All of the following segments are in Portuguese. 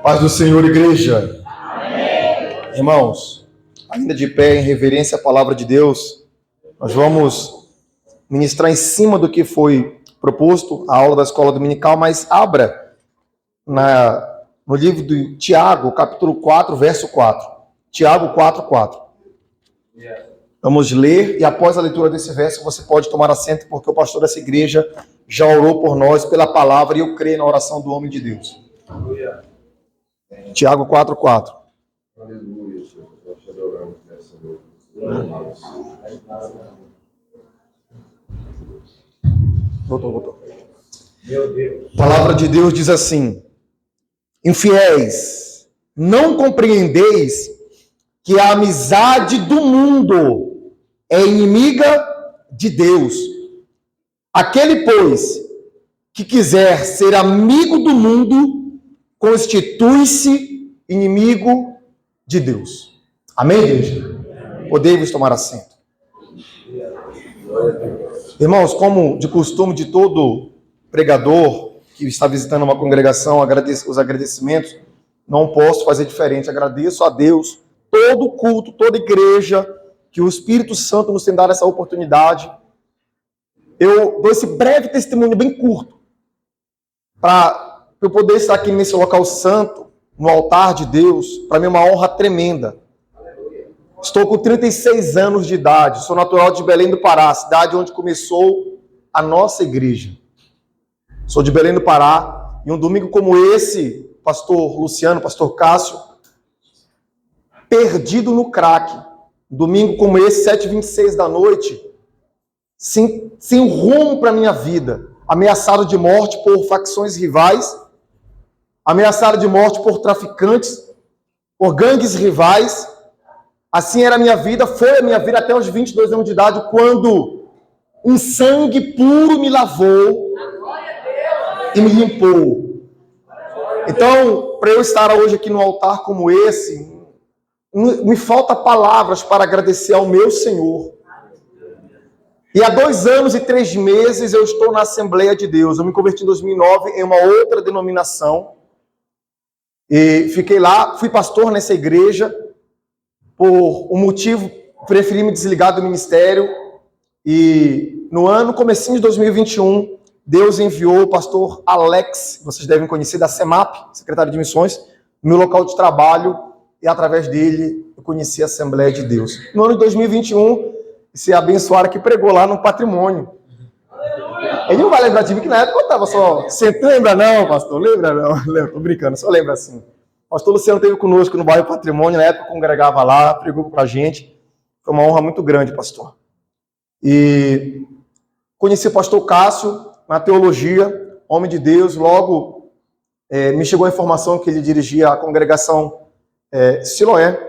Paz do Senhor, igreja. Amém. Irmãos, ainda de pé em reverência à palavra de Deus, nós vamos ministrar em cima do que foi proposto, a aula da escola dominical, mas abra no livro de Tiago, capítulo 4, verso 4. Tiago 4, 4. Vamos ler, e após a leitura desse verso, você pode tomar assento, porque o pastor dessa igreja já orou por nós pela palavra, e eu creio na oração do homem de Deus. Tiago 4, 4. Aleluia, Senhor. Nós te adoramos nessa noite. Voltou. Meu Deus. A palavra de Deus diz assim: infiéis, não compreendeis que a amizade do mundo é inimiga de Deus. Aquele, pois, que quiser ser amigo do mundo, constitui-se inimigo de Deus. Amém, igreja? Podemos tomar assento. Irmãos, como de costume de todo pregador que está visitando uma congregação, os agradecimentos, não posso fazer diferente. Agradeço a Deus, todo culto, toda igreja, que o Espírito Santo nos tem dado essa oportunidade. Eu dou esse breve testemunho bem curto, para eu poder estar aqui nesse local santo, no altar de Deus. Para mim é uma honra tremenda. Estou com 36 anos de idade, sou natural de Belém do Pará, cidade onde começou a nossa igreja. Sou de Belém do Pará, e um domingo como esse, pastor Luciano, pastor Cássio, perdido no crack. Um domingo como esse, 7h26 da noite, sem rumo para a minha vida, ameaçado de morte por facções rivais, ameaçado de morte por traficantes, por gangues rivais. Assim era a minha vida, foi a minha vida até os 22 anos de idade, quando um sangue puro me lavou e me limpou. Então, para eu estar hoje aqui no altar como esse, me falta palavras para agradecer ao meu Senhor. E há 2 anos e 3 meses eu estou na Assembleia de Deus. Eu me converti em 2009 em uma outra denominação. E fiquei lá, fui pastor nessa igreja. Por um motivo, preferi me desligar do ministério. E no comecinho de 2021, Deus enviou o pastor Alex, vocês devem conhecer, da CEMAP, secretário de missões, no meu local de trabalho. E através dele, eu conheci a Assembleia de Deus. No ano de 2021, esse abençoado que pregou lá no Patrimônio. Ele não vai lembrar de mim, que na época eu estava só... Você lembra não, pastor? Lembra não? Tô brincando, só lembra assim. O pastor Luciano esteve conosco no bairro Patrimônio, na época congregava lá, pregou pra gente. Foi uma honra muito grande, pastor. E conheci o pastor Cássio na teologia, homem de Deus. Logo me chegou a informação que ele dirigia a congregação Siloé.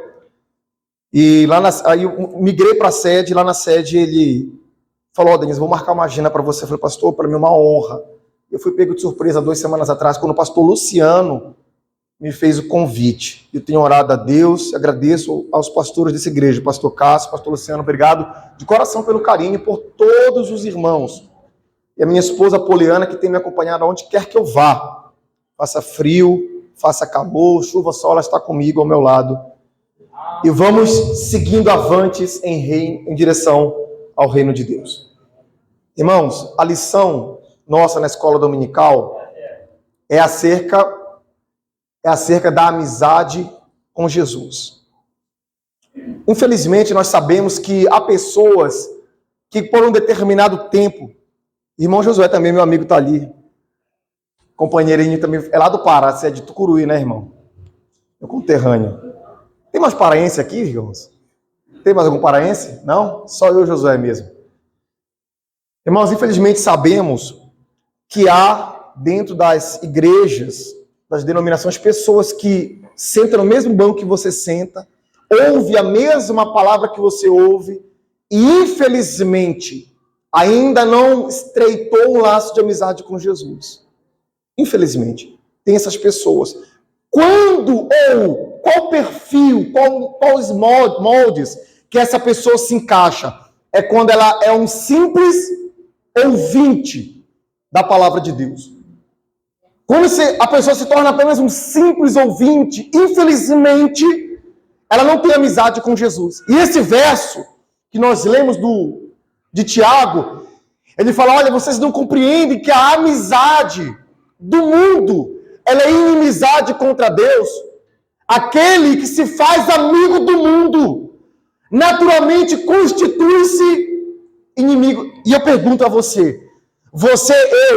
E aí eu migrei para a sede, lá na sede ele falou: Denis, vou marcar uma agenda para você. Eu falei: pastor, para mim é uma honra. Eu fui pego de surpresa 2 semanas atrás, quando o pastor Luciano me fez o convite. Eu tenho orado a Deus, agradeço aos pastores dessa igreja, pastor Cássio, pastor Luciano, obrigado de coração pelo carinho e por todos os irmãos. E a minha esposa Poliana, que tem me acompanhado aonde quer que eu vá. Faça frio, faça calor, chuva, sol, ela está comigo, ao meu lado. E vamos seguindo avantes em direção ao reino de Deus. Irmãos, a lição nossa na escola dominical é acerca da amizade com Jesus. Infelizmente, nós sabemos que há pessoas que por um determinado tempo... Irmão Josué também, meu amigo, está ali. Companheirinho também, é lá do Pará, você é de Tucuruí, né, irmão? Meu conterrâneo. Tem mais paraense aqui, irmãos? Tem mais algum paraense? Não? Só eu e Josué mesmo. Irmãos, infelizmente sabemos que há dentro das igrejas, das denominações, pessoas que sentam no mesmo banco que você senta, ouvem a mesma palavra que você ouve e, infelizmente, ainda não estreitou um laço de amizade com Jesus. Infelizmente, tem essas pessoas. Quando ou qual perfil, quais moldes que essa pessoa se encaixa? É quando ela é um simples ouvinte da palavra de Deus. Quando a pessoa se torna apenas um simples ouvinte, infelizmente, ela não tem amizade com Jesus. E esse verso que nós lemos de Tiago, ele fala, olha, vocês não compreendem que a amizade do mundo, ela é inimizade contra Deus. Aquele que se faz amigo do mundo, naturalmente constitui-se inimigo. E eu pergunto a você,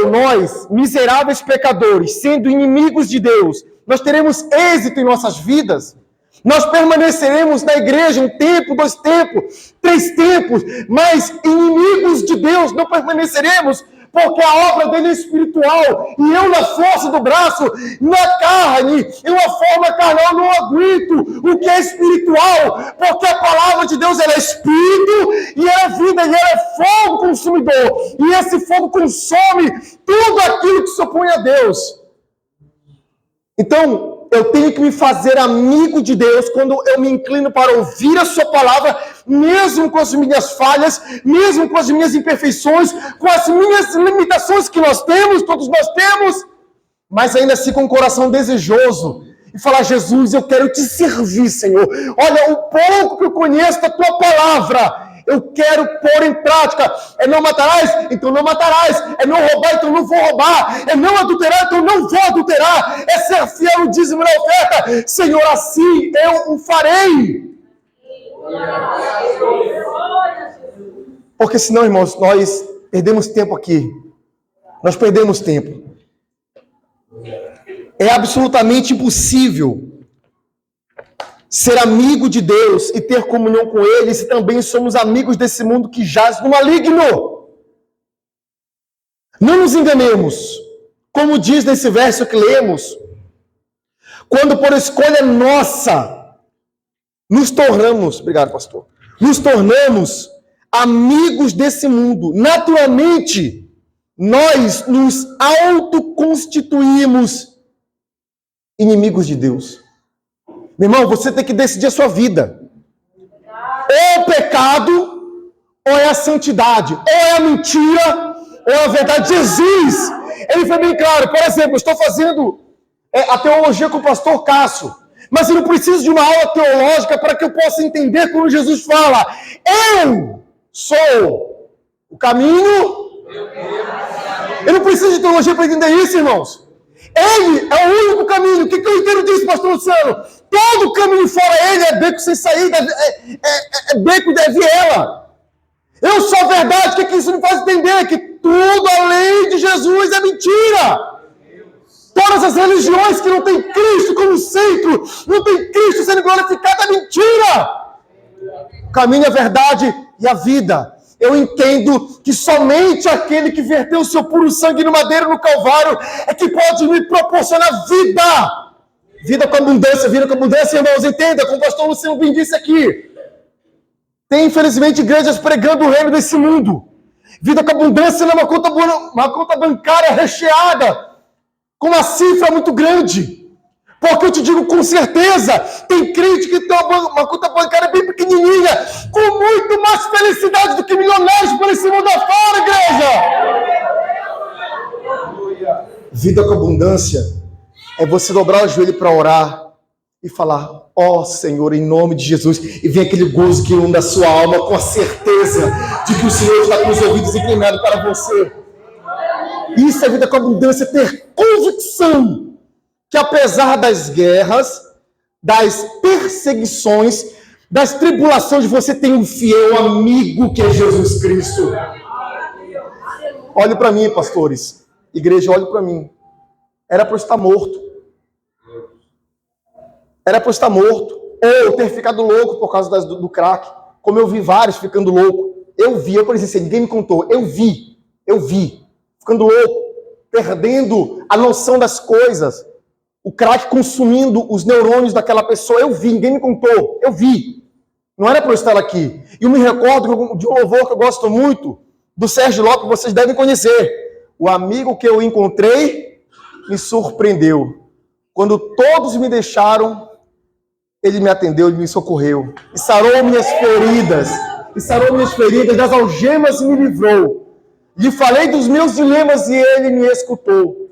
nós, miseráveis pecadores, sendo inimigos de Deus, nós teremos êxito em nossas vidas? Nós permaneceremos na igreja 1 tempo, 2 tempos, 3 tempos, mas inimigos de Deus não permaneceremos, porque a obra dele é espiritual, e eu na força do braço, na carne, em uma forma carnal, não aguento o que é espiritual, porque a palavra de Deus ela é espírito, e ela é vida, e ela é fogo consumidor, e esse fogo consome tudo aquilo que se opõe a Deus. Então, eu tenho que me fazer amigo de Deus quando eu me inclino para ouvir a sua palavra, mesmo com as minhas falhas, mesmo com as minhas imperfeições, com as minhas limitações que nós temos, todos nós temos, mas ainda assim com o coração desejoso, e falar, Jesus, eu quero te servir, Senhor. Olha, o pouco que eu conheço da tua palavra, eu quero pôr em prática. É não matarás? Então não matarás. É não roubar? Então não vou roubar. É não adulterar? Então não vou adulterar. É ser fiel no dízimo e na oferta. Senhor, assim eu o farei. Porque senão, irmãos, nós perdemos tempo aqui. Nós perdemos tempo. É absolutamente impossível ser amigo de Deus e ter comunhão com Ele se também somos amigos desse mundo que jaz no maligno. Não nos enganemos. Como diz nesse verso que lemos, quando por escolha nossa nos tornamos, obrigado, pastor, nos tornamos amigos desse mundo, naturalmente nós nos autoconstituímos inimigos de Deus. Meu irmão, você tem que decidir a sua vida. Ou é o pecado, ou é a santidade, ou é a mentira, ou é a verdade. Jesus, ele foi bem claro. Por exemplo, eu estou fazendo a teologia com o pastor Cássio, mas eu não preciso de uma aula teológica para que eu possa entender quando Jesus fala, eu sou o caminho. Eu não preciso de teologia para entender isso, irmãos. Ele é o único caminho. O que eu entendo disso, pastor Luciano? Todo caminho fora ele é beco sem saída, é beco de viela. Eu sou a verdade. O que isso me faz entender? Que tudo além de Jesus é mentira. Todas as religiões que não têm Cristo como centro, não tem Cristo sendo glorificado, é mentira. O caminho, a verdade e a vida. Eu entendo que somente aquele que verteu o seu puro sangue no madeiro, no Calvário, é que pode me proporcionar vida. Vida com abundância, irmãos, entenda, como o pastor Luciano bem disse aqui. Tem, infelizmente, igrejas pregando o reino desse mundo. Vida com abundância não é uma conta bancária recheada, com uma cifra muito grande. Porque eu te digo com certeza, tem crente que tem uma conta bancária bem pequenininha, com muito mais felicidade do que milionários por esse mundo afora, igreja. Vida com abundância é você dobrar o joelho para orar e falar, ó Senhor, em nome de Jesus, e vem aquele gozo que inunda a sua alma com a certeza de que o Senhor está com os ouvidos inclinados para você. Isso é vida com abundância, ter convicção que apesar das guerras, das perseguições, das tribulações, você tem um fiel amigo que é Jesus Cristo. Olhe para mim, pastores. Igreja, olhe para mim. Era para eu estar morto. Era para eu estar morto. Ou ter ficado louco por causa do crack. Como eu vi vários ficando louco. Eu presenciei, ninguém me contou. Eu vi. Ficando louco. Perdendo a noção das coisas. O crack consumindo os neurônios daquela pessoa. Eu vi, ninguém me contou. Eu vi. Não era para eu estar aqui. E eu me recordo de um louvor que eu gosto muito, do Sérgio Lopes, que vocês devem conhecer. O amigo que eu encontrei me surpreendeu. Quando todos me deixaram, ele me atendeu, ele me socorreu. E sarou minhas feridas, das algemas e me livrou. Lhe falei dos meus dilemas e ele me escutou.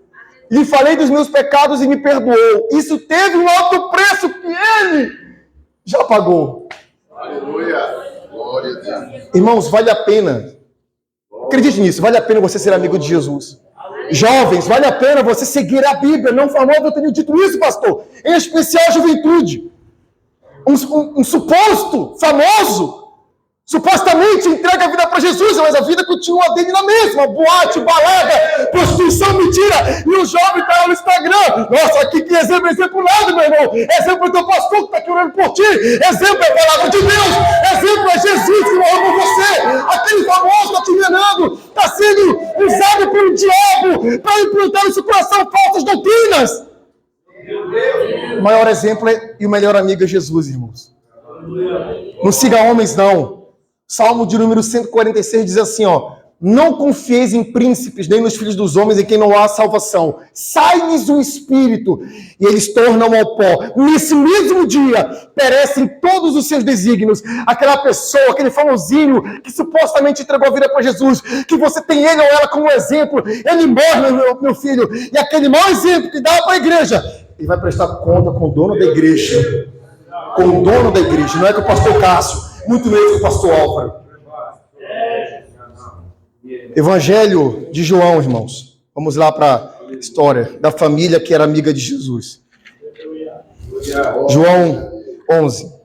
Lhe falei dos meus pecados e me perdoou. Isso teve um alto preço que ele já pagou. Aleluia. Glória a Deus. Irmãos, vale a pena. Acredite nisso, vale a pena você ser amigo de Jesus. Jovens, vale a pena você seguir a Bíblia. Não famoso, eu tenho dito isso, pastor. Em especial a juventude. Um suposto famoso supostamente entrega a vida para Jesus, mas a vida continua dele na mesma. Boate, balada, prostituição, mentira. E o jovem está lá no Instagram. Nossa, aqui que exemplo nada, meu irmão. Exemplo é teu pastor que está aqui orando por ti. Exemplo é a palavra de Deus. Exemplo é Jesus que morreu por você. Aquele famoso está te enganando. Está sendo usado pelo diabo para implantar no seu coração falsas doutrinas. O maior exemplo e o melhor amigo é Jesus, irmãos. Não siga homens, não. Salmo de número 146 diz assim, ó: não confieis em príncipes, nem nos filhos dos homens em quem não há salvação. Sai-lhes o espírito, e eles tornam ao pó. Nesse mesmo dia, perecem todos os seus desígnios. Aquela pessoa, aquele famosinho, que supostamente entregou a vida para Jesus, que você tem ele ou ela como exemplo, ele morre, meu filho, e aquele mau exemplo que dá para a igreja, ele vai prestar conta com o dono da igreja. Com o dono da igreja, não é com o pastor Cássio, muito menos com o pastor Álvaro. Evangelho de João, irmãos. Vamos lá para a história da família que era amiga de Jesus. João 11.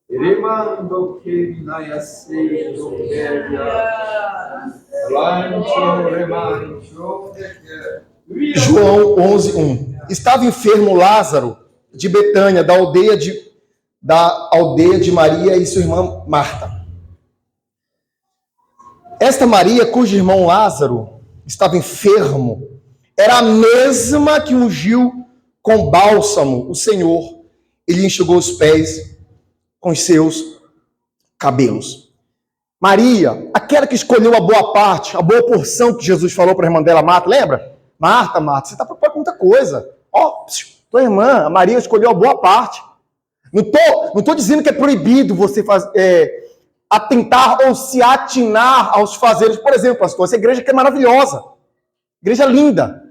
Remando que minha sede João 11:1. Estava enfermo Lázaro de Betânia, da aldeia de Maria e sua irmã Marta. Esta Maria, cujo irmão Lázaro estava enfermo, era a mesma que ungiu com bálsamo o Senhor. Ele enxugou os pés com os seus cabelos. Maria, aquela que escolheu a boa parte, a boa porção que Jesus falou para a irmã dela, Marta, lembra? Marta, você está preocupada com muita coisa. Tua irmã, a Maria, escolheu a boa parte. Não tô dizendo que é proibido você atentar ou se atinar aos fazeres. Por exemplo, pastor, essa igreja que é maravilhosa. Igreja linda.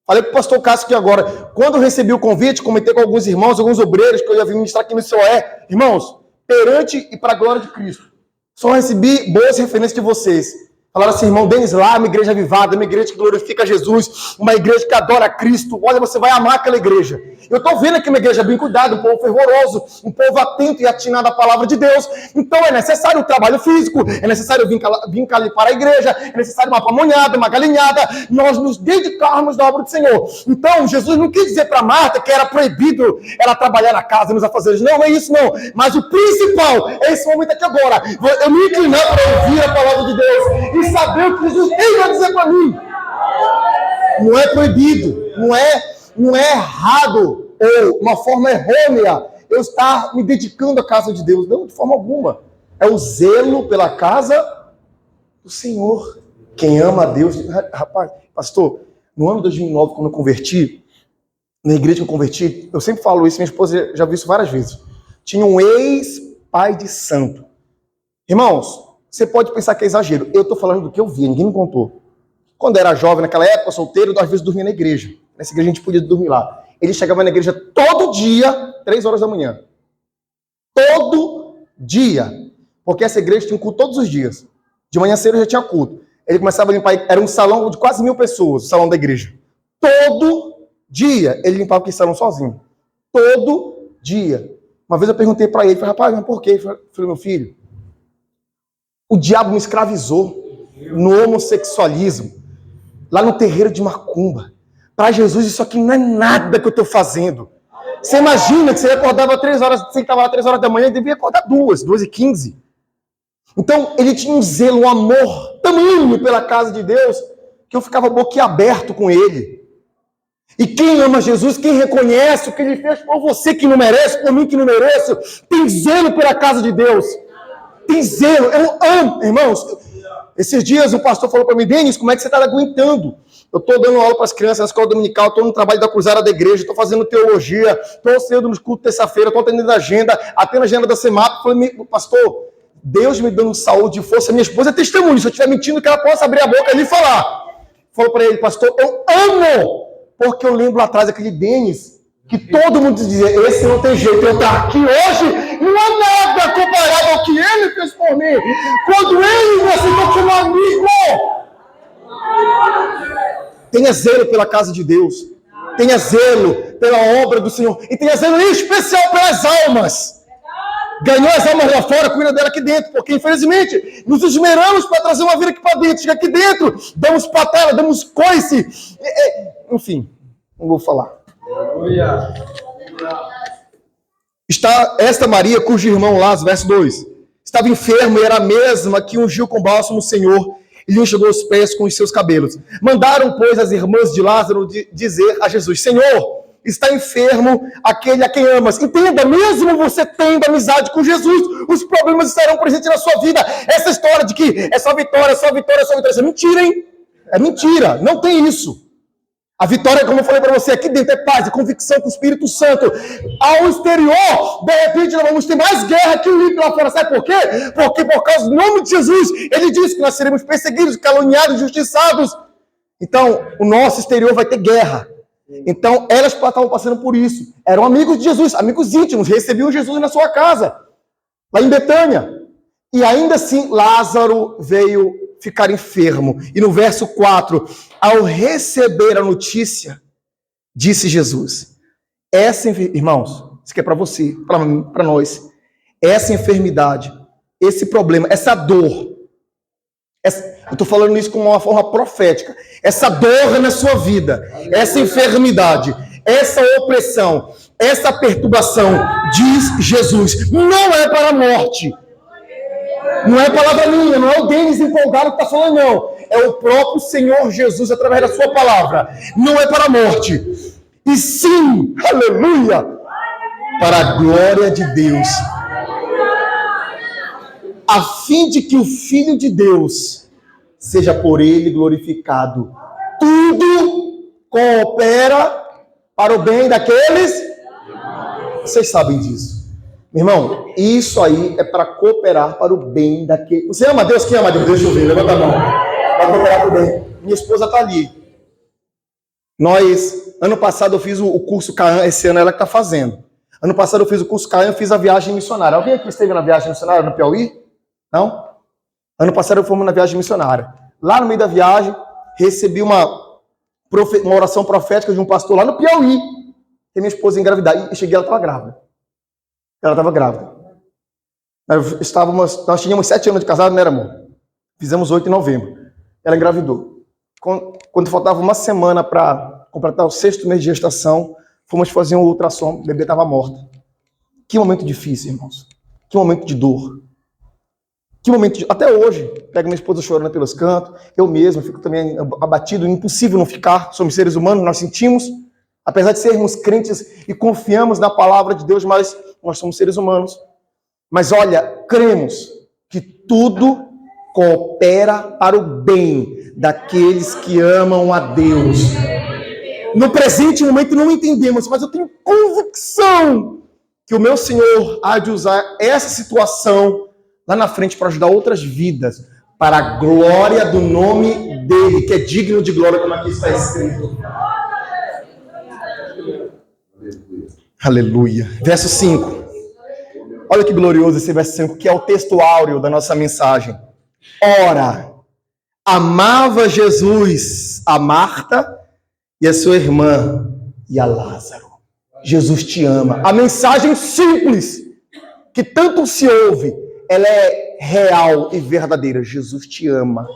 Falei para o pastor Cássio aqui agora, quando eu recebi o convite, comentei com alguns irmãos, alguns obreiros, que eu ia vir ministrar aqui no COE. Irmãos, perante e para a glória de Cristo, só recebi boas referências de vocês. Falaram assim, irmão Denis lá, uma igreja avivada, uma igreja que glorifica Jesus, uma igreja que adora Cristo. Olha, você vai amar aquela igreja. Eu estou vendo aqui uma igreja bem cuidada, um povo fervoroso, um povo atento e atinado à palavra de Deus. Então é necessário o trabalho físico, é necessário vir para a igreja, é necessário uma pamonhada, uma galinhada, nós nos dedicarmos na obra do Senhor. Então, Jesus não quis dizer para Marta que era proibido ela trabalhar na casa, nos afazeres. Não é isso não. Mas o principal é esse momento aqui agora. Eu me inclinar para ouvir a palavra de Deus e saber o que Jesus tem a dizer para mim. Não é proibido, não é errado ou uma forma errônea eu estar me dedicando à casa de Deus. Não, de forma alguma. É o zelo pela casa do Senhor. Quem ama a Deus... Rapaz, pastor, no ano de 2009, quando eu converti, na igreja que eu converti, eu sempre falo isso, minha esposa já viu isso várias vezes. Tinha um ex-pai de santo. Irmãos, você pode pensar que é exagero. Eu estou falando do que eu vi, ninguém me contou. Quando eu era jovem, naquela época, solteiro, às vezes dormia na igreja. Nessa igreja a gente podia dormir lá. Ele chegava na igreja todo dia, 3 horas da manhã. Todo dia. Porque essa igreja tinha culto todos os dias. De manhã cedo já tinha culto. Ele começava a limpar, era um salão de quase 1.000 pessoas, o salão da igreja. Todo dia ele limpava aquele salão sozinho. Todo dia. Uma vez eu perguntei para ele, falei, rapaz, mas por quê? Eu falei, meu filho, o diabo me escravizou no homossexualismo, lá no terreiro de Macumba. Para Jesus, isso aqui não é nada que eu estou fazendo. Você imagina que você acordava 3 horas, você estava lá 3 horas da manhã e devia acordar 2h15. Então, ele tinha um zelo, um amor tamanho pela casa de Deus, que eu ficava boquiaberto com ele. E quem ama Jesus, quem reconhece o que ele fez por você que não merece, por mim que não mereço, tem zelo pela casa de Deus. Tem zelo. Eu amo, irmãos. Esses dias o pastor falou para mim, Denis, como é que você está aguentando? Eu estou dando aula para as crianças na escola dominical, estou no trabalho da cruzada da igreja, estou fazendo teologia, estou saindo nos cultos terça-feira, estou atendendo a agenda, atendo a agenda da CEMAP. Falei, pastor, Deus me dando saúde e força, minha esposa é testemunho, se eu estiver mentindo, que ela possa abrir a boca e lhe falar. Falou para ele, pastor, eu amo, porque eu lembro lá atrás aquele Denis, que todo mundo dizia, esse não tem jeito, eu estar aqui hoje, não é nada comparado ao que ele fez por mim, quando ele me aceitou como amigo. Tenha zelo pela casa de Deus, tenha zelo pela obra do Senhor, e tenha zelo em especial pelas almas. Ganhou as almas lá fora, cuida dela aqui dentro, porque infelizmente nos esmeramos para trazer uma vida aqui para dentro, chega aqui dentro, damos patada, damos coice, enfim, não vou falar. Está esta Maria, cujo irmão Lázaro, verso 2, estava enfermo e era a mesma que ungiu com bálsamo o Senhor e lhe enxugou os pés com os seus cabelos. Mandaram, pois, as irmãs de Lázaro dizer a Jesus, Senhor, está enfermo aquele a quem amas. Entenda, mesmo você tendo amizade com Jesus, os problemas estarão presentes na sua vida. Essa história de que é só vitória, só vitória, só vitória, isso é mentira, hein? É mentira, não tem isso. A vitória, como eu falei para você, aqui dentro é paz, é convicção com o Espírito Santo. Ao exterior, de repente, nós vamos ter mais guerra que o ímpio lá fora. Sabe por quê? Porque por causa do nome de Jesus, ele disse que nós seremos perseguidos, caluniados, injustiçados. Então, o nosso exterior vai ter guerra. Então, elas estavam passando por isso. Eram amigos de Jesus, amigos íntimos, recebiam Jesus na sua casa, lá em Betânia. E ainda assim, Lázaro veio ficar enfermo. E no verso 4, ao receber a notícia, disse Jesus, irmãos, isso aqui é para você, para nós, essa enfermidade, esse problema, essa dor, eu estou falando isso com uma forma profética, essa dor na sua vida, essa enfermidade, essa opressão, essa perturbação, diz Jesus, não é para a morte. Não é palavra minha, não é o Denis empolgado que está falando, não. É o próprio Senhor Jesus, através da sua palavra. Não é para a morte. E sim, aleluia, para a glória de Deus. A fim de que o Filho de Deus seja por ele glorificado. Tudo coopera para o bem daqueles. Vocês sabem disso. Meu irmão, isso aí é para cooperar para o bem daquele. Você ama Deus? Quem ama Deus? Deixa eu ver, levanta a mão. Para cooperar para o bem. Minha esposa está ali. Ano passado eu fiz o curso Caan, esse ano ela que está fazendo. Ano passado eu fiz o curso Caan, eu fiz a viagem missionária. Alguém aqui esteve na viagem missionária no Piauí? Não? Ano passado eu fui na viagem missionária. Lá no meio da viagem, recebi uma oração profética de um pastor lá no Piauí, que minha esposa ia engravidar. E cheguei, ela estava grávida. Ela estava grávida. Nós tínhamos 7 anos de casado, né, amor? Fizemos 8 em novembro. Ela engravidou. Quando faltava uma semana para completar o 6º mês de gestação, fomos fazer um ultrassom, o bebê estava morto. Que momento difícil, irmãos. Que momento de dor. Que momento de... Até hoje, pego minha esposa chorando pelos cantos, eu mesmo fico também abatido, impossível não ficar, somos seres humanos, nós sentimos, apesar de sermos crentes e confiamos na palavra de Deus, mas nós somos seres humanos. Mas olha, cremos que tudo coopera para o bem daqueles que amam a Deus. No presente momento não entendemos, mas eu tenho convicção que o meu Senhor há de usar essa situação lá na frente para ajudar outras vidas, para a glória do nome dele, que é digno de glória, como aqui está escrito. Aleluia. Verso 5. Olha que glorioso esse verso 5, que é o texto áureo da nossa mensagem. Ora, amava Jesus a Marta e a sua irmã e a Lázaro. Jesus te ama. A mensagem simples, que tanto se ouve, ela é real e verdadeira. Jesus te ama.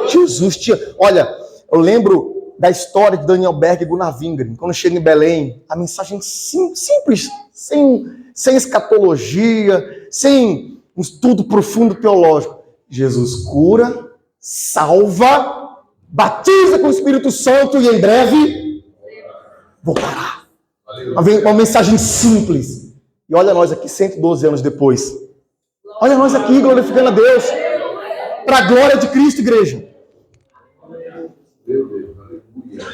Jesus te ama. Olha, eu lembro da história de Daniel Berg e Gunnar Wingren. Quando chega em Belém, a mensagem simples, sem escatologia, sem um estudo profundo teológico. Jesus cura, salva, batiza com o Espírito Santo e em breve voltará. Uma mensagem simples. E olha nós aqui, 112 anos depois. Olha nós aqui glorificando a Deus. Para a glória de Cristo, igreja. Meu Deus, aleluia.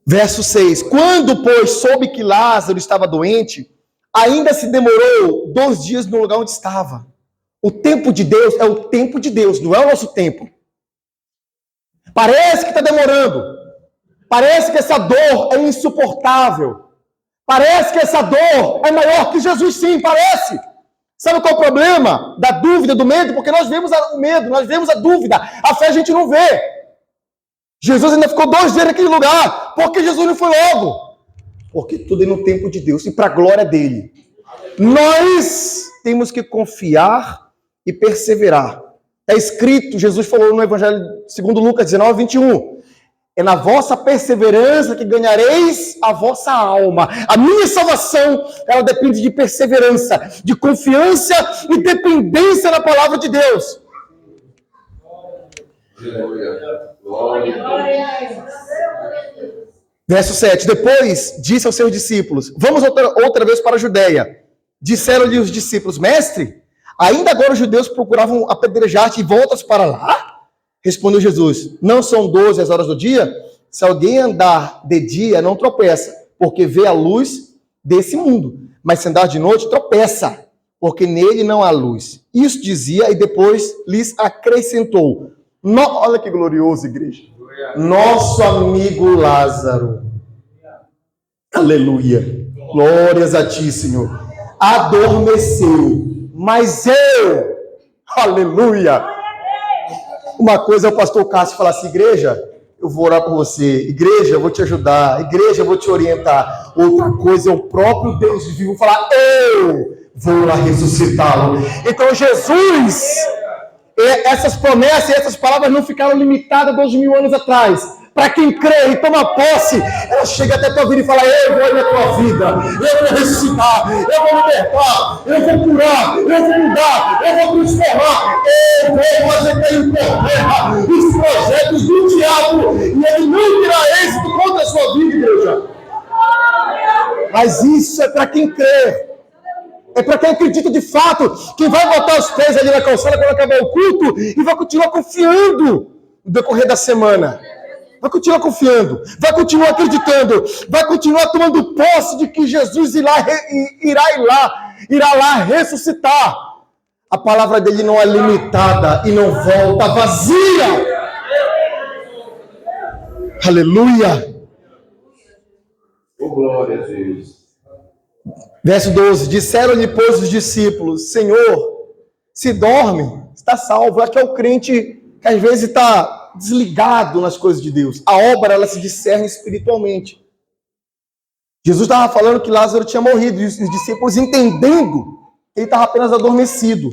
Verso 6. Quando, pois, soube que Lázaro estava doente, ainda se demorou 2 dias no lugar onde estava. O tempo de Deus é o tempo de Deus, não é o nosso tempo. Parece que está demorando. Parece que essa dor é insuportável. Parece que essa dor é maior que Jesus, sim, parece. Sabe qual é o problema da dúvida, do medo? Porque nós vemos o medo, nós vemos a dúvida. A fé a gente não vê. Jesus ainda ficou 2 dias naquele lugar. Por que Jesus não foi logo? Porque tudo é no tempo de Deus e para a glória dele. Nós temos que confiar e perseverar. Está escrito, Jesus falou no Evangelho segundo Lucas 19, 21. É na vossa perseverança que ganhareis a vossa alma. A minha salvação, ela depende de perseverança, de confiança e dependência na palavra de Deus. Verso 7. Depois disse aos seus discípulos: vamos outra vez para a Judéia. Disseram-lhe os discípulos: mestre, ainda agora os judeus procuravam apedrejar-te e voltas para lá? Respondeu Jesus: não são 12 as horas do dia? Se alguém andar de dia, não tropeça, porque vê a luz desse mundo. Mas se andar de noite, tropeça, porque nele não há luz. Isso dizia e depois lhes acrescentou: olha que glorioso, igreja. Nosso amigo Lázaro. Aleluia. Glórias a ti, Senhor. Adormeceu, mas eu, aleluia. Uma coisa é o pastor Cássio falar assim: igreja, eu vou orar por você. Igreja, eu vou te ajudar. Igreja, eu vou te orientar. Outra coisa é o próprio Deus vivo falar: eu vou lá ressuscitá-lo. Então Jesus, essas promessas e essas palavras não ficaram limitadas 2.000 anos atrás. Para quem crê e toma posse, ela chega até a tua vida e fala: eu vou na tua vida, eu vou ressuscitar, eu vou libertar, eu vou curar, eu vou mudar, eu vou transformar, eu vou fazer cair por terra os projetos do diabo, e ele não terá êxito contra a sua vida, igreja. Mas isso é para quem crê. É para quem acredita de fato, quem vai botar os pés ali na calçada quando acabar o culto e vai continuar confiando no decorrer da semana. Vai continuar confiando, vai continuar acreditando, vai continuar tomando posse de que Jesus irá lá ressuscitar. A palavra dele não é limitada e não volta vazia. Aleluia. Oh, glória a Deus. Verso 12. Disseram-lhe, pois, os discípulos: Senhor, se dorme, está salvo. Aqui é o crente que às vezes está desligado nas coisas de Deus. A obra, ela se discerne espiritualmente. Jesus estava falando que Lázaro tinha morrido, e os discípulos entendendo que ele estava apenas adormecido.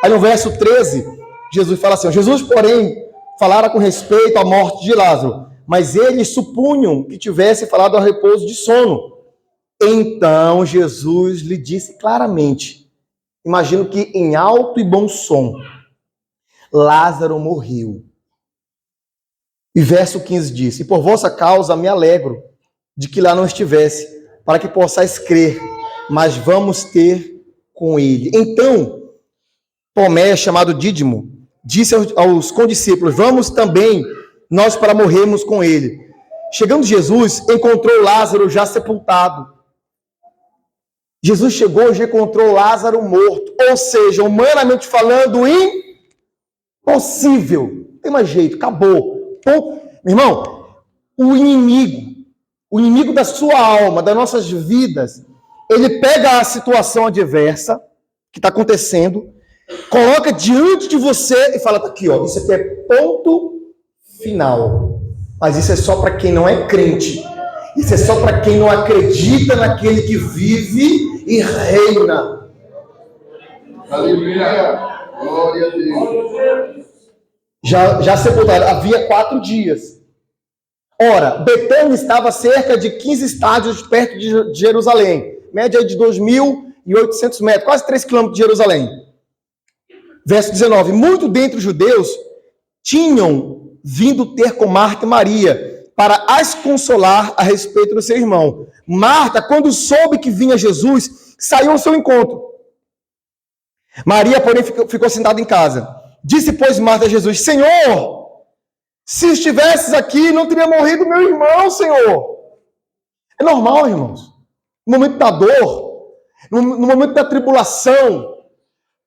Aí no verso 13, Jesus fala assim: Jesus, porém, falara com respeito à morte de Lázaro, mas eles supunham que tivesse falado a repouso de sono. Então Jesus lhe disse claramente, imagino que em alto e bom som: Lázaro morreu. E verso 15 diz: e por vossa causa me alegro de que lá não estivesse, para que possais crer, mas vamos ter com ele. Então, Tomé, chamado Dídimo, disse aos condiscípulos: vamos também nós para morrermos com ele. Chegando Jesus, encontrou Lázaro já sepultado. Jesus chegou e já encontrou Lázaro morto, ou seja, humanamente falando, impossível. Não tem mais jeito, acabou. Meu irmão, o inimigo da sua alma, das nossas vidas, ele pega a situação adversa que está acontecendo, coloca diante de você e fala: tá aqui, ó, isso aqui é ponto final. Mas isso é só para quem não é crente. Isso é só para quem não acredita naquele que vive e reina. Aleluia. Glória a Deus. Já sepultado, havia 4 dias. Ora, Betânia estava a cerca de 15 estádios perto de Jerusalém, média de 2.800 metros, quase 3 quilômetros de Jerusalém. Verso 19: muito dentre os judeus tinham vindo ter com Marta e Maria para as consolar a respeito do seu irmão. Marta, quando soube que vinha Jesus, saiu ao seu encontro. Maria, porém, ficou sentada em casa. Disse, pois, Marta a Jesus: Senhor, Se estivesses aqui, não teria morrido meu irmão, Senhor. É normal, irmãos. No momento da dor, no momento da tribulação,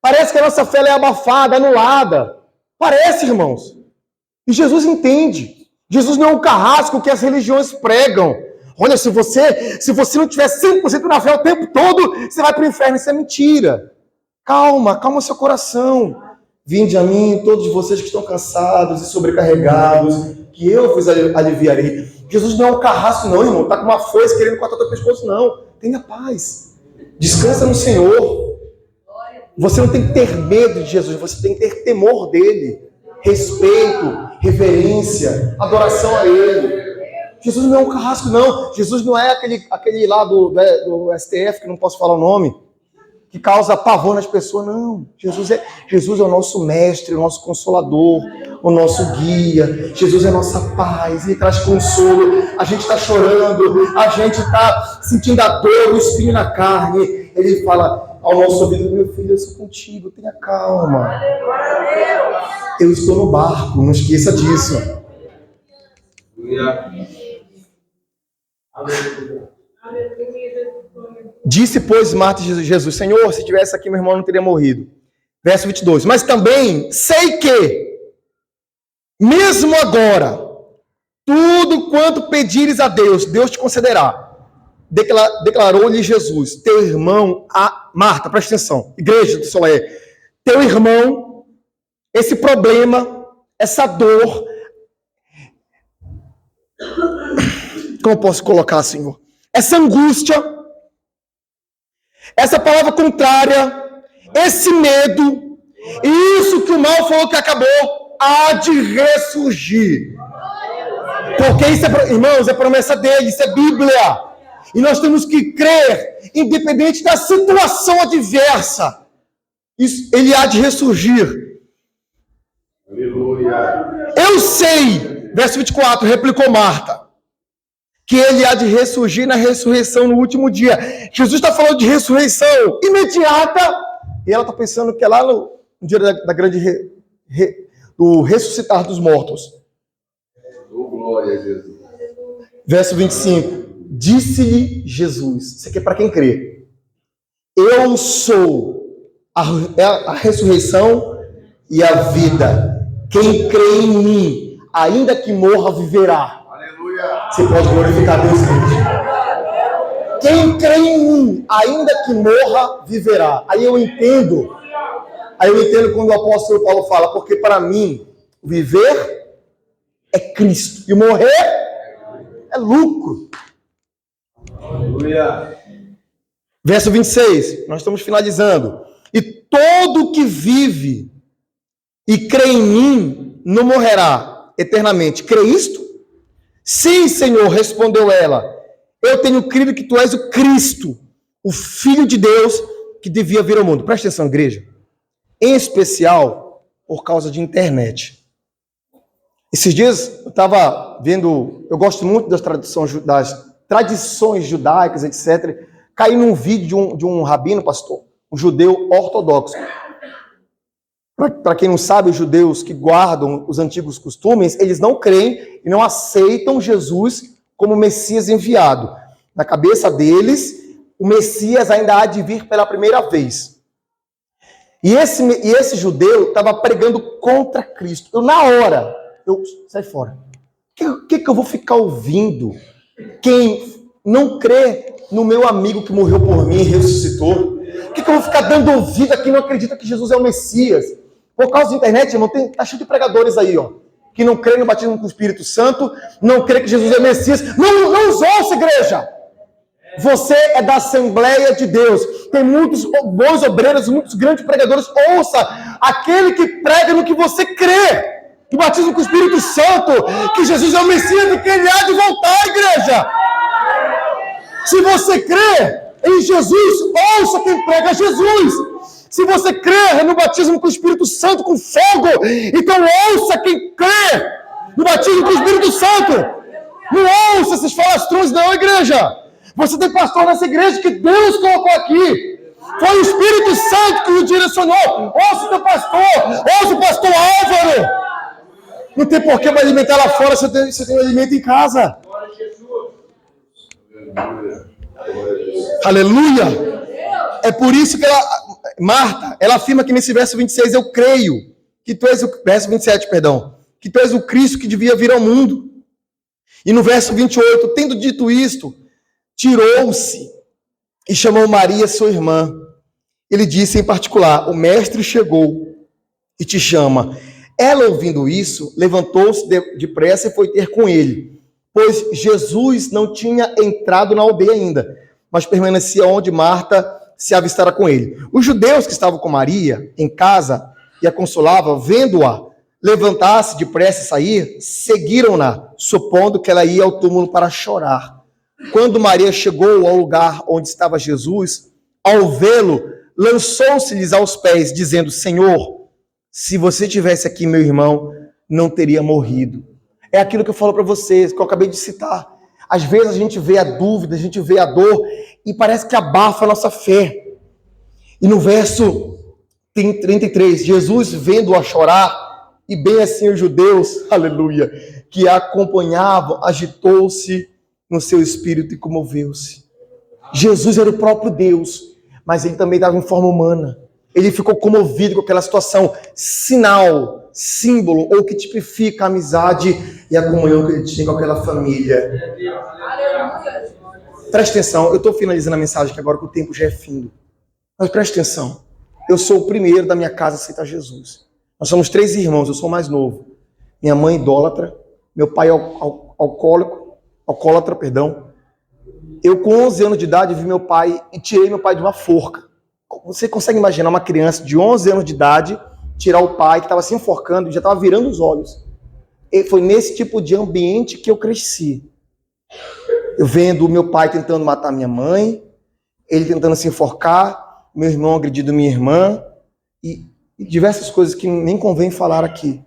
parece que a nossa fé é abafada, anulada. Parece, irmãos. E Jesus entende. Jesus não é um carrasco que as religiões pregam. Olha, se você não tiver 100% na fé o tempo todo, você vai para o inferno. Isso é mentira. Calma seu coração. Vinde a mim, todos vocês que estão cansados e sobrecarregados, que eu vos aliviarei. Jesus não é um carrasco, não, irmão. Está com uma foice querendo cortar teu pescoço, não. Tenha paz. Descansa no Senhor. Você não tem que ter medo de Jesus, você tem que ter temor dele. Respeito, reverência, adoração a ele. Jesus não é um carrasco, não. Jesus não é aquele lá do STF, que não posso falar o nome, que causa pavor nas pessoas, não. Jesus é o nosso mestre, o nosso consolador, o nosso guia. Jesus é a nossa paz, ele traz consolo. A gente está chorando, a gente está sentindo a dor, o espinho na carne. Ele fala ao nosso ouvido: meu filho, eu sou contigo, tenha calma. Eu estou no barco, não esqueça disso. Disse, pois, Marta a Jesus: Senhor, se tivesse aqui, meu irmão não teria morrido. Verso 22. Mas também sei que, mesmo agora, tudo quanto pedires a Deus, Deus te concederá. Declarou-lhe Jesus: teu irmão, Marta, presta atenção, igreja do Solé, teu irmão, esse problema, essa dor, como eu posso colocar, Senhor? Essa angústia, essa palavra contrária, esse medo, isso que o mal falou que acabou, há de ressurgir. Porque isso, irmãos, é promessa dele, isso é Bíblia. E nós temos que crer, independente da situação adversa. Isso, ele há de ressurgir. Aleluia. Eu sei, verso 24, replicou Marta, que ele há de ressurgir na ressurreição no último dia. Jesus está falando de ressurreição imediata, e ela está pensando que é lá no dia da grande do ressuscitar dos mortos. Oh, glória a Jesus. Verso 25. Disse-lhe Jesus, isso aqui é para quem crê: eu sou a ressurreição e a vida. Quem crê em mim, ainda que morra, viverá. Aleluia. Você pode glorificar Deus, gente. Quem crê em mim, ainda que morra, viverá. Aí eu entendo quando o apóstolo Paulo fala: porque para mim, viver é Cristo e morrer é lucro. Aleluia. Verso 26, nós estamos finalizando. E todo que vive e crê em mim não morrerá eternamente. Crê isto? Sim, Senhor, respondeu ela. Eu tenho crido que tu és o Cristo, o Filho de Deus que devia vir ao mundo. Presta atenção, igreja. Em especial, por causa de internet. Esses dias eu estava vendo, eu gosto muito das tradições judaicas, etc. Caí num vídeo de um rabino, pastor, um judeu ortodoxo. Para quem não sabe, os judeus que guardam os antigos costumes, eles não creem e não aceitam Jesus como Messias enviado. Na cabeça deles, o Messias ainda há de vir pela primeira vez. E esse judeu estava pregando contra Cristo. Eu sai fora. O que eu vou ficar ouvindo? Quem não crê no meu amigo que morreu por mim e ressuscitou? O que eu vou ficar dando ouvido a quem não acredita que Jesus é o Messias? Por causa da internet, irmão, tá cheio de pregadores aí, ó, que não creem no batismo com o Espírito Santo, não creem que Jesus é Messias. Não os ouça, igreja! Você é da Assembleia de Deus. Tem muitos bons obreiros, muitos grandes pregadores. Ouça aquele que prega no que você crê. O batismo com o Espírito Santo, que Jesus é o Messias e que ele há de voltar, igreja. Se você crê em Jesus, ouça quem prega Jesus. Se você crê no batismo com o Espírito Santo, com fogo, então ouça quem crê no batismo com o Espírito Santo. Não ouça esses falastrões, não, igreja. Você tem pastor nessa igreja que Deus colocou aqui. Foi o Espírito Santo que o direcionou. Ouça o teu pastor, ouça o pastor Álvaro. Não tem por que eu me alimentar lá fora se eu tenho alimento em casa. Aleluia! É por isso que Marta, ela afirma que nesse verso 26, eu creio que tu és verso 27, perdão, que tu és o Cristo que devia vir ao mundo. E no verso 28, tendo dito isto, tirou-se e chamou Maria, sua irmã. Ele disse em particular, o mestre chegou e te chama. Ela, ouvindo isso, levantou-se depressa e foi ter com ele, pois Jesus não tinha entrado na aldeia ainda, mas permanecia onde Marta se avistara com ele. Os judeus que estavam com Maria em casa e a consolavam, vendo-a levantar-se depressa e sair, seguiram-na, supondo que ela ia ao túmulo para chorar. Quando Maria chegou ao lugar onde estava Jesus, ao vê-lo, lançou-se-lhes aos pés, dizendo, Senhor, se você tivesse aqui, meu irmão, não teria morrido. É aquilo que eu falo para vocês, que eu acabei de citar. Às vezes a gente vê a dúvida, a gente vê a dor, e parece que abafa a nossa fé. E no verso 33, Jesus vendo-a chorar, e bem assim os judeus, aleluia, que a acompanhavam, agitou-se no seu espírito e comoveu-se. Jesus era o próprio Deus, mas ele também estava em forma humana. Ele ficou comovido com aquela situação, sinal, símbolo, ou que tipifica a amizade e a comunhão que ele tinha com aquela família. Presta atenção, eu estou finalizando a mensagem aqui agora que o tempo já é fim. Mas presta atenção, eu sou o primeiro da minha casa a aceitar Jesus. Nós somos 3 irmãos, eu sou o mais novo. Minha mãe idólatra, meu pai alcoólatra, perdão. Eu com 11 anos de idade vi meu pai e tirei meu pai de uma forca. Você consegue imaginar uma criança de 11 anos de idade tirar o pai que estava se enforcando e já estava virando os olhos? E foi nesse tipo de ambiente que eu cresci. Eu vendo o meu pai tentando matar minha mãe, ele tentando se enforcar, meu irmão agredindo minha irmã e diversas coisas que nem convém falar aqui.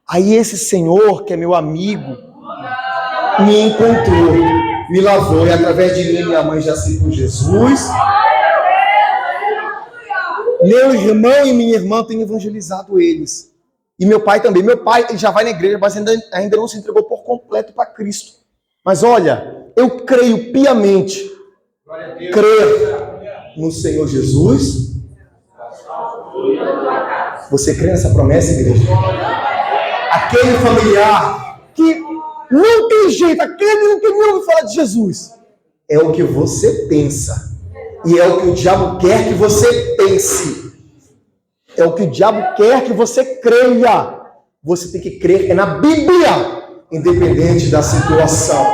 Aí esse senhor, que é meu amigo, me encontrou, me lavou e através de mim minha mãe já aceitou Jesus. Meu irmão e minha irmã têm evangelizado eles. E meu pai também. Meu pai ele já vai na igreja, mas ainda não se entregou por completo para Cristo. Mas olha, eu creio piamente, crer no Senhor Jesus. Você crê nessa promessa, igreja? Aquele familiar que não tem jeito, aquele que não ouve falar de Jesus. É o que você pensa. E é o que o diabo quer que você pense. É o que o diabo quer que você creia. Você tem que crer na Bíblia, independente da situação.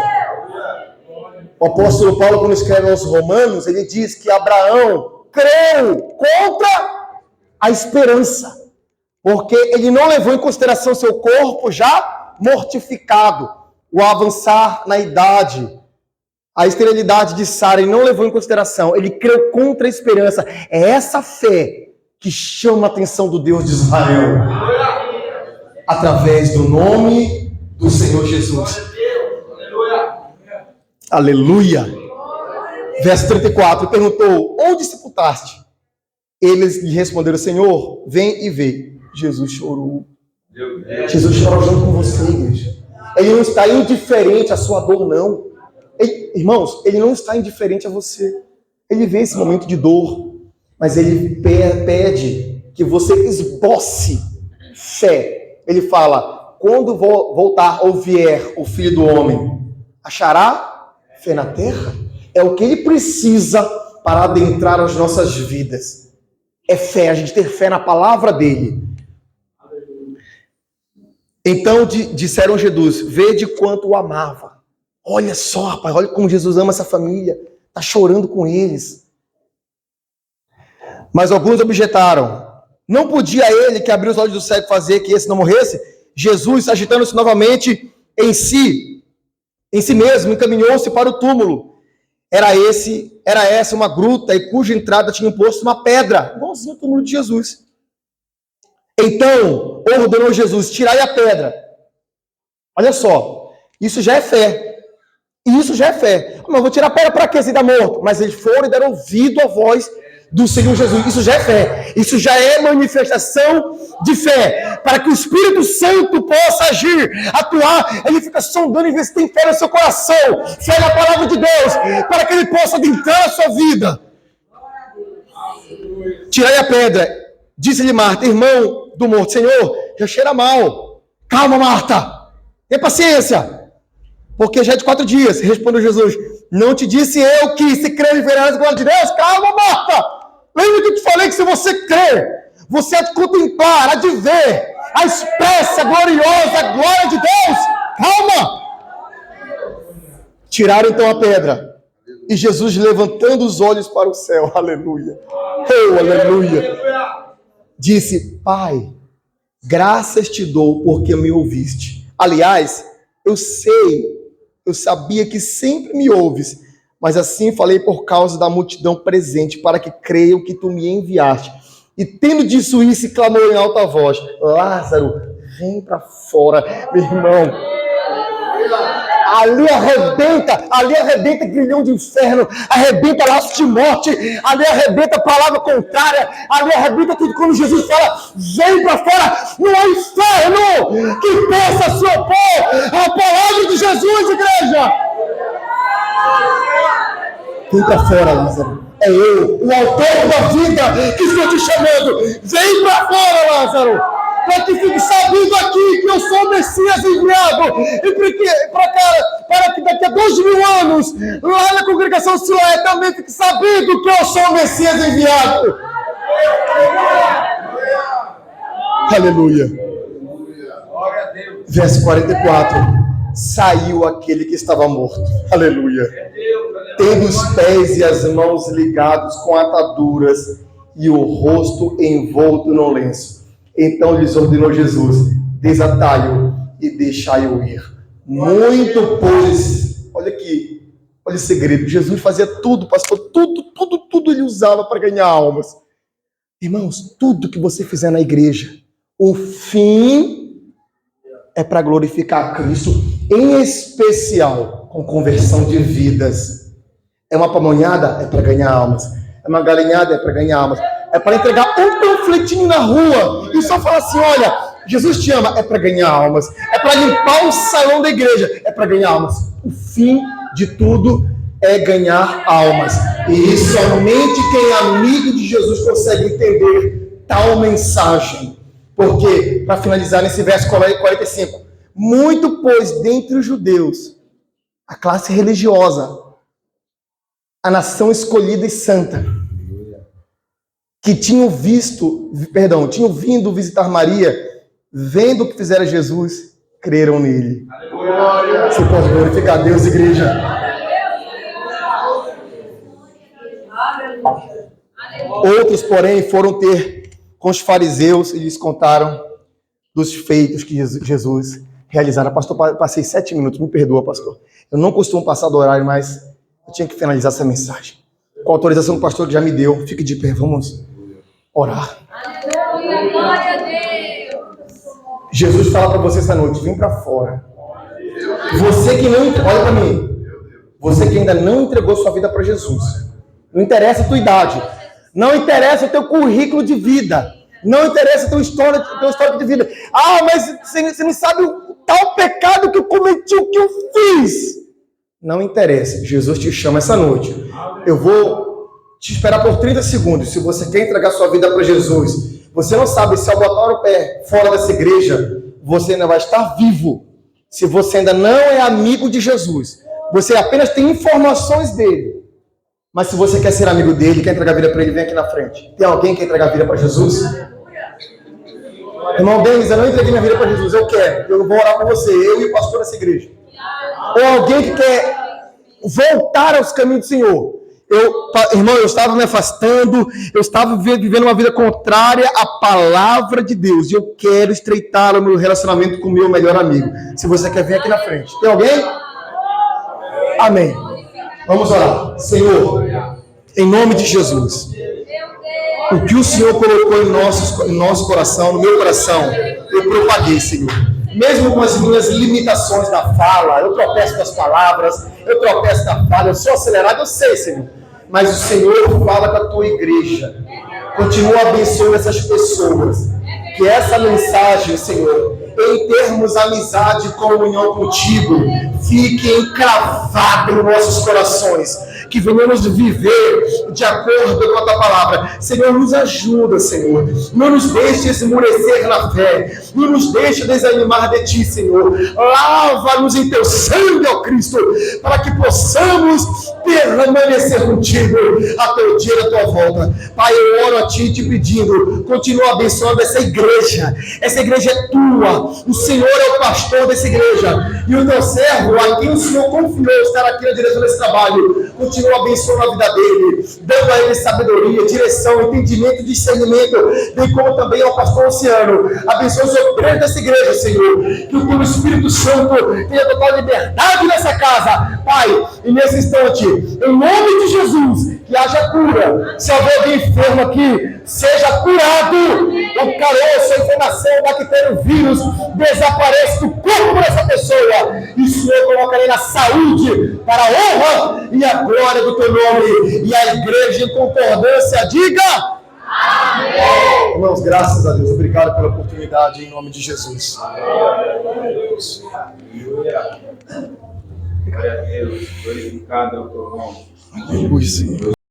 O apóstolo Paulo, quando escreve aos Romanos, ele diz que Abraão creu contra a esperança. Porque ele não levou em consideração seu corpo já mortificado, o avançar na idade, a esterilidade de Sara, ele não levou em consideração. Ele creu contra a esperança. É essa fé que chama a atenção do Deus de Israel. Através do nome do Senhor Jesus. Aleluia. Verso 34, perguntou, onde sepultaste? Eles lhe responderam, Senhor, vem e vê. Jesus chorou. Jesus chorou junto com você, igreja. Ele não está indiferente à sua dor, não. Irmãos, ele não está indiferente a você. Ele vê esse momento de dor, mas ele pede que você esboce fé. Ele fala, quando voltar ou vier o Filho do Homem, achará fé na terra? É o que ele precisa para adentrar as nossas vidas. É fé, a gente ter fé na palavra dele. Então disseram a Jesus, vede quanto o amava. Olha só, rapaz, olha como Jesus ama essa família. Está chorando com eles. Mas alguns objetaram. Não podia ele, que abriu os olhos do cego, fazer que esse não morresse? Jesus, agitando-se novamente em si mesmo, encaminhou-se para o túmulo. Era essa uma gruta, e cuja entrada tinha posto uma pedra, igualzinho ao túmulo de Jesus. Então, ordenou Jesus, tirai a pedra. Olha só, isso já é fé. Isso já é fé. Mas eu vou tirar a pedra para quê? Se dá morto. Mas eles foram e deram ouvido à voz do Senhor Jesus. Isso já é fé. Isso já é manifestação de fé. Para que o Espírito Santo possa agir, atuar, ele fica sondando e ver se tem fé no seu coração, fé na palavra de Deus, para que ele possa adentrar a sua vida. Tirai a pedra. Disse-lhe Marta, irmão do morto, Senhor, já cheira mal. Calma, Marta. Tenha paciência. Porque já é de 4 dias. Respondeu Jesus, não te disse eu que se crer verás a glória de Deus? Calma, Marta. Lembra que eu te falei que se você crer, você há de contemplar, há de ver a expressa, gloriosa glória de Deus. Calma. Tiraram então a pedra. E Jesus levantando os olhos para o céu. Aleluia. Oh, aleluia. Disse, Pai, graças te dou porque me ouviste. Aliás, eu sabia que sempre me ouves, mas assim falei por causa da multidão presente, para que creiam que tu me enviaste. E tendo dito isso, clamou em alta voz, Lázaro, vem para fora, meu irmão. Ali arrebenta grilhão de inferno, arrebenta laço de morte, ali arrebenta palavra contrária, ali arrebenta tudo. Quando Jesus fala, vem para fora, não é inferno que possa se opor à palavra de Jesus, igreja. Vem para fora, Lázaro. É eu, o autor da vida, que estou te chamando. Vem para fora, Lázaro. Para que fique sabido aqui que eu sou o Messias enviado. E para que daqui a 2000 anos, lá na congregação Siloé, também fique sabido que eu sou o Messias enviado. Aleluia. Verso 44. Saiu aquele que estava morto. Aleluia. Tendo os pés e as mãos ligados com ataduras e o rosto envolto no lenço. Então lhes ordenou Jesus, desatai-o e deixai-o ir. Muito, pois, olha aqui, olha o segredo, Jesus fazia tudo, pastor, tudo ele usava para ganhar almas. Irmãos, tudo que você fizer na igreja, o fim é para glorificar a Cristo, em especial com conversão de vidas. É uma pamonhada? É para ganhar almas. É uma galinhada? É para ganhar almas. É para entregar um panfletinho na rua e só falar assim, olha, Jesus te ama, é para ganhar almas. É para limpar o salão da igreja, é para ganhar almas. O fim de tudo é ganhar almas. E somente quem é amigo de Jesus consegue entender tal mensagem. Porque, para finalizar nesse verso 45, muito, pois, dentre os judeus, a classe religiosa, a nação escolhida e santa, que tinham vindo visitar Maria, vendo o que fizera Jesus, creram nele. Aleluia. Você pode glorificar a Deus, igreja. Outros, porém, foram ter com os fariseus e lhes contaram dos feitos que Jesus realizara. Pastor, passei 7 minutos, me perdoa, pastor. Eu não costumo passar do horário, mas eu tinha que finalizar essa mensagem. Com a autorização do pastor que já me deu, fique de pé, vamos orar. Aleluia, glória a Deus. Jesus fala para você essa noite, vem para fora. Você que não, olha para mim, você que ainda não entregou sua vida para Jesus, não interessa a tua idade, não interessa o teu currículo de vida, não interessa a tua história de vida. Ah, mas você não sabe o tal pecado que eu cometi, o que eu fiz. Não interessa, Jesus te chama essa noite. Eu vou te esperar por 30 segundos. Se você quer entregar sua vida para Jesus, você não sabe se ao botar o pé fora dessa igreja, você ainda vai estar vivo. Se você ainda não é amigo de Jesus, você apenas tem informações dele. Mas se você quer ser amigo dele, quer entregar a vida para ele, vem aqui na frente. Tem alguém que quer entregar a vida para Jesus? Irmão Denis, eu não entreguei minha vida para Jesus, eu quero. Eu vou orar por você, eu e o pastor dessa igreja. Ou alguém que quer voltar aos caminhos do Senhor. Irmão, eu estava me afastando, eu estava vivendo uma vida contrária à palavra de Deus. E eu quero estreitar o meu relacionamento com o meu melhor amigo. Se você quer vir aqui na frente. Tem alguém? Amém. Vamos orar. Senhor, em nome de Jesus, o que o Senhor colocou em nosso coração, no meu coração, eu propaguei, Senhor. Mesmo com as minhas limitações da fala, eu tropeço das palavras, eu tropeço da fala, eu sou acelerado, eu sei, Senhor. mas o Senhor fala com a tua igreja. Continua abençoando essas pessoas. Que essa mensagem, Senhor, em termos amizade e comunhão contigo, fique encravada nos nossos corações. Que venhamos viver de acordo com a tua palavra. Senhor, nos ajuda, Senhor. Não nos deixe esmorecer na fé. Não nos deixe desanimar de ti, Senhor. Lava-nos em teu sangue, ó Cristo, para que possamos permanecer contigo até o dia da tua volta. Pai, eu oro a ti te pedindo, continua abençoando essa igreja. Essa igreja é tua. O Senhor é o pastor dessa igreja. E o teu servo, a quem o Senhor confiou estar aqui na direção desse trabalho, continua abençoando a vida dele, dando a ele sabedoria, direção, entendimento, discernimento, bem como também ao pastor Luciano. Abençoa os obreiros dessa igreja, Senhor. Que o teu Espírito Santo tenha total liberdade nessa casa, Pai. E nesse instante, em nome de Jesus, que haja cura. Se houver alguém enfermo aqui, seja curado. O caroço, a inflamação, o bactéria, o vírus desaparece do corpo dessa pessoa. E o Senhor coloca ele na saúde, para a honra e a glória do teu nome. E a igreja em concordância diga amém. Irmãos, graças a Deus. Obrigado pela oportunidade em nome de Jesus. Glória a Deus, glorificado é o teu nome. Aleluia, Senhor.